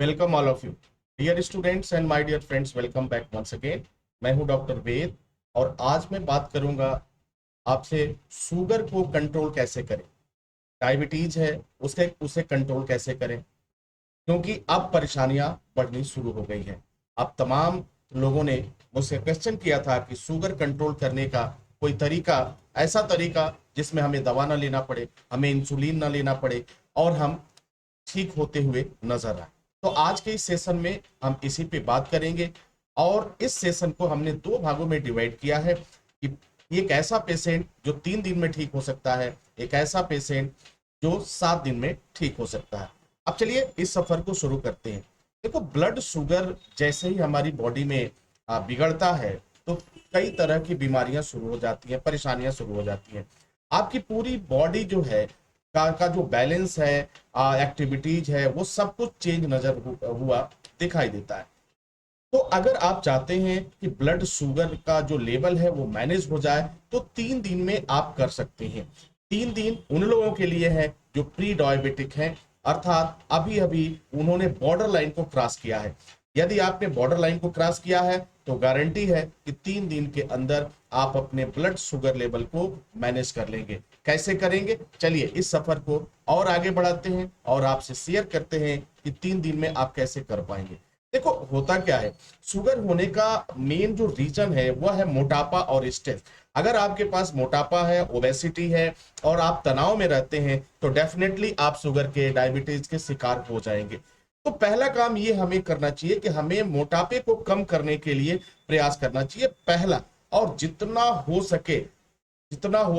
Welcome all of you dear students and my dear friends. Welcome back once again. मैं हूं doctor वेद और आज मैं बात करूंगा आपसे शुगर को कंट्रोल कैसे करें। डायबिटीज है उसे उसे कंट्रोल कैसे करें, क्योंकि अब परेशानियां बढ़नी शुरू हो गई हैं। अब तमाम लोगों ने मुझसे क्वेश्चन किया था कि शुगर कंट्रोल करने का कोई तरीका, ऐसा तरीका जिसमें हमें दवा ना लेना पड़े, हमें इंसुलिन ना लेना पड़े और हम ठीक होते हुए नजर आए। तो आज के इस सेशन में हम इसी पे बात करेंगे और इस सेशन को हमने दो भागों में डिवाइड किया है कि एक ऐसा पेशेंट जो 3 दिन में ठीक हो सकता है, एक ऐसा पेशेंट जो 7 दिन में ठीक हो सकता है। अब चलिए इस सफर को शुरू करते हैं। देखो, ब्लड शुगर जैसे ही हमारी बॉडी में बिगड़ता है तो कई तरह की बीमारियां शुरू हो जाती हैं, परेशानियां शुरू हो जाती हैं। आपकी पूरी बॉडी जो है का जो बैलेंस है, एक्टिविटीज है, वो सब कुछ चेंज हुआ दिखाई देता है। तो अगर आप चाहते हैं कि ब्लड शुगर का जो लेवल है वो मैनेज हो जाए तो 3 दिन में आप कर सकते हैं। 3 दिन उन लोगों के लिए है जो प्री डायबिटिक हैं, अर्थात अभी अभी उन्होंने बॉर्डर लाइन को क्रॉस किया है। यदि आपने बॉर्डर लाइन को क्रॉस किया है तो गारंटी है कि 3 दिन के अंदर आप अपने ब्लड शुगर लेवल को मैनेज कर लेंगे। कैसे करेंगे, चलिए इस सफर को और आगे बढ़ाते हैं और आपसे शेयर करते हैं कि 3 दिन में आप कैसे कर पाएंगे। देखो, होता क्या है, शुगर होने का मेन जो रीजन है वह है मोटापा और स्ट्रेस। अगर आपके पास मोटापा है, ओबेसिटी है और आप तनाव में रहते हैं तो डेफिनेटली आप शुगर के, डायबिटीज के शिकार हो जाएंगे। तो पहला काम ये हमें करना चाहिए कि हमें मोटापे को कम करने के लिए प्रयास करना चाहिए, पहला। और जितना हो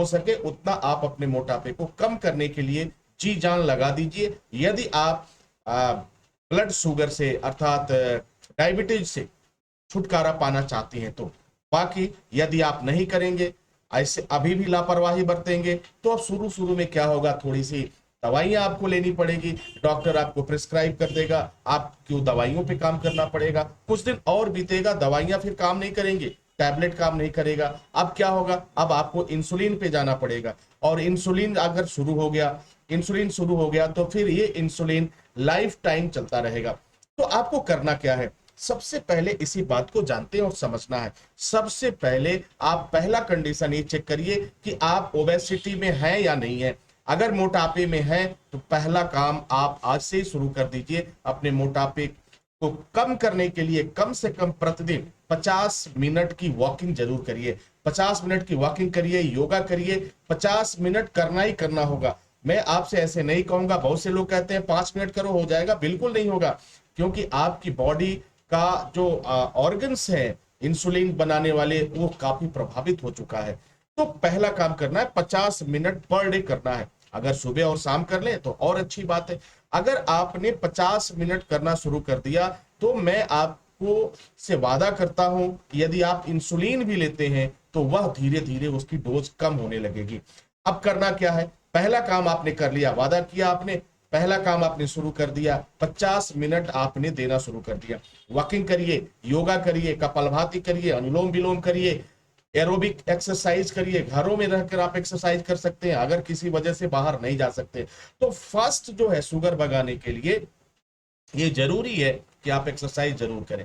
सके उतना आप अपने मोटापे को कम करने के लिए जी जान लगा दीजिए। यदि आप ब्लड शुगर से अर्थात डायबिटीज से छुटकारा पाना चाहते हैं तो। बाकी यदि आप नहीं करेंगे, ऐसे अभी भी लापरवाही बरतेंगे तो अब शुरू शुरू में क्या होगा, थोड़ी सी दवाइयां आपको लेनी पड़ेगी, डॉक्टर आपको प्रिस्क्राइब कर देगा, आपको दवाइयों पे काम करना पड़ेगा। कुछ दिन और बीतेगा, दवाइयां फिर काम नहीं करेंगे, टैबलेट काम नहीं करेगा। अब क्या होगा, अब आपको इंसुलिन पे जाना पड़ेगा और इंसुलिन शुरू हो गया तो फिर ये इंसुलिन लाइफ टाइम चलता रहेगा। तो आपको करना क्या है, सबसे पहले इसी बात को जानते हैं और समझना है। सबसे पहले आप पहला कंडीशन ये चेक करिए कि आप ओबेसिटी में हैं या नहीं है। अगर मोटापे में हैं तो पहला काम आप आज से ही शुरू कर दीजिए। अपने मोटापे को कम करने के लिए कम से कम प्रतिदिन 50 मिनट की वॉकिंग जरूर करिए। 50 मिनट की वॉकिंग करिए, योगा करिए, 50 मिनट करना ही करना होगा। मैं आपसे ऐसे नहीं कहूंगा, बहुत से लोग कहते हैं 5 मिनट करो हो जाएगा, बिल्कुल नहीं होगा, क्योंकि आपकी बॉडी का जो ऑर्गन्स है इंसुलिन बनाने वाले वो काफी प्रभावित हो चुका है। तो पहला काम करना है, 50 मिनट पर डे करना है। अगर सुबह और शाम कर ले तो और अच्छी बात है। अगर आपने 50 मिनट करना शुरू कर दिया तो मैं आपको से वादा करता हूं कि यदि आप इंसुलिन भी लेते हैं तो वह धीरे धीरे उसकी डोज कम होने लगेगी। अब करना क्या है, पहला काम आपने कर लिया, वादा किया आपने, पहला काम आपने शुरू कर दिया, 50 मिनट आपने देना शुरू कर दिया। वॉकिंग करिए, योगा करिए, कपालभाति करिए, अनुलोम विलोम करिए, एरोबिक एक्सरसाइज करिए। घरों में रहकर आप एक्सरसाइज कर सकते हैं अगर किसी वजह से बाहर नहीं जा सकते। तो फर्स्ट जो है शुगर भगाने के लिए ये जरूरी है कि आप एक्सरसाइज जरूर करें।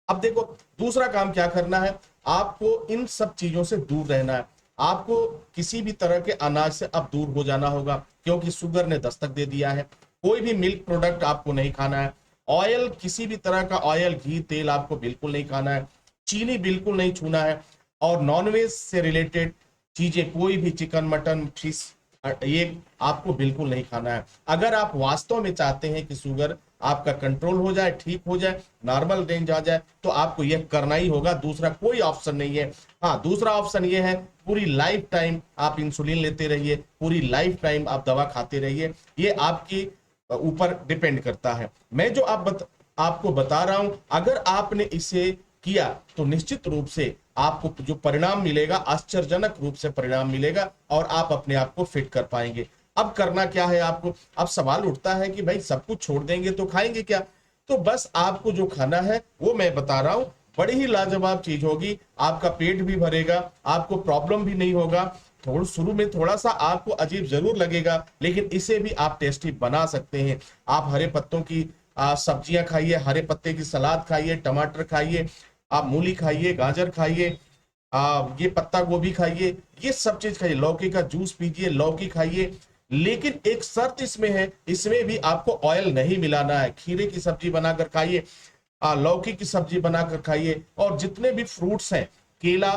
अब देखो, दूसरा काम क्या करना है, आपको इन सब चीजों से दूर रहना है। आपको किसी भी तरह के अनाज से अब दूर हो जाना होगा, क्योंकि शुगर ने दस्तक दे दिया है। कोई भी मिल्क प्रोडक्ट आपको नहीं खाना है। ऑयल, किसी भी तरह का ऑयल, घी, तेल आपको बिल्कुल नहीं खाना है। चीनी बिल्कुल नहीं छूना है। और नॉनवेज से रिलेटेड चीजें, कोई भी चिकन, मटन, फिश, ये आपको बिल्कुल नहीं खाना है। अगर आप वास्तव में चाहते हैं कि शुगर आपका कंट्रोल हो जाए, ठीक हो जाए, नॉर्मल रेंज आ जाए, तो आपको यह करना ही होगा, दूसरा कोई ऑप्शन नहीं है। हाँ, दूसरा ऑप्शन यह है, पूरी लाइफ टाइम आप इंसुलिन लेते रहिए, पूरी लाइफ टाइम आप दवा खाते रहिए। ये आपकी ऊपर डिपेंड करता है। मैं जो आपको बता रहा हूं, अगर आपने इसे किया तो निश्चित रूप से आपको जो परिणाम मिलेगा, आश्चर्यजनक रूप से परिणाम मिलेगा और आप अपने आप को फिट कर पाएंगे। अब करना क्या है आपको, अब सवाल उठता है कि भाई सब कुछ छोड़ देंगे तो खाएंगे क्या। तो बस आपको जो खाना है वो मैं बता रहा हूं, बड़ी ही लाजवाब चीज होगी। आपका पेट भी भरेगा, आपको प्रॉब्लम भी नहीं होगा। थोड़ा शुरू में थोड़ा सा आपको अजीब जरूर लगेगा, लेकिन इसे भी आप टेस्टी बना सकते हैं। आप हरे पत्तों की सब्जियां खाइए, हरे पत्ते की सलाद खाइए, टमाटर खाइए, आप मूली खाइए, गाजर खाइए, ये पत्ता गोभी खाइए, ये सब चीज खाइए, लौकी का जूस पीजिए, लौकी खाइए। लेकिन एक शर्त इसमें है, इसमें भी आपको ऑयल नहीं मिलाना है। खीरे की सब्जी बनाकर खाइए, लौकी की सब्जी बनाकर खाइए, और जितने भी फ्रूट्स हैं, केला,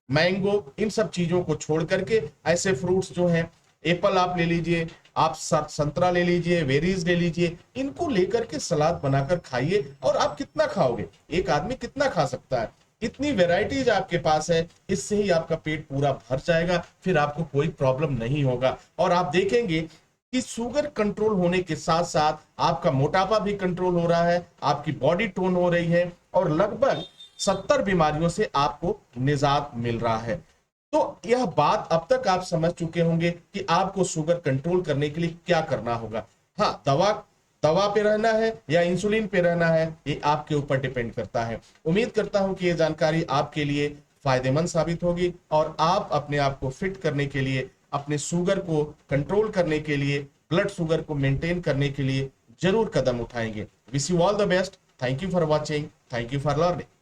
मैंगो, इन सब चीजों को छोड़ करके ऐसे फ्रूट्स जो हैं, एप्पल आप ले लीजिए, आप संतरा ले लीजिए, वेरीज ले लीजिए, इनको लेकर के सलाद बनाकर खाइए। और आप कितना खाओगे, एक आदमी कितना खा सकता है? इतनी वेराइटीज आपके पास है, इससे ही आपका पेट पूरा भर जाएगा, फिर आपको कोई प्रॉब्लम नहीं होगा। और आप देखेंगे कि शुगर कंट्रोल होने के साथ साथ आपका मोटापा भी कंट्रोल हो रहा है, आपकी बॉडी टोन हो रही है, और लगभग 70 बीमारियों से आपको निजात मिल रहा है। तो यह बात अब तक आप समझ चुके होंगे कि आपको शुगर कंट्रोल करने के लिए क्या करना होगा। हाँ, दवा दवा पे रहना है या इंसुलिन पे रहना है, ये आपके ऊपर डिपेंड करता है। उम्मीद करता हूं कि ये जानकारी आपके लिए फायदेमंद साबित होगी, और आप अपने आप को फिट करने के लिए, अपने शुगर को कंट्रोल करने के लिए, ब्लड शुगर को मेंटेन करने के लिए जरूर कदम उठाएंगे। Wish you all the best. Thank you for watching, thank you for learning.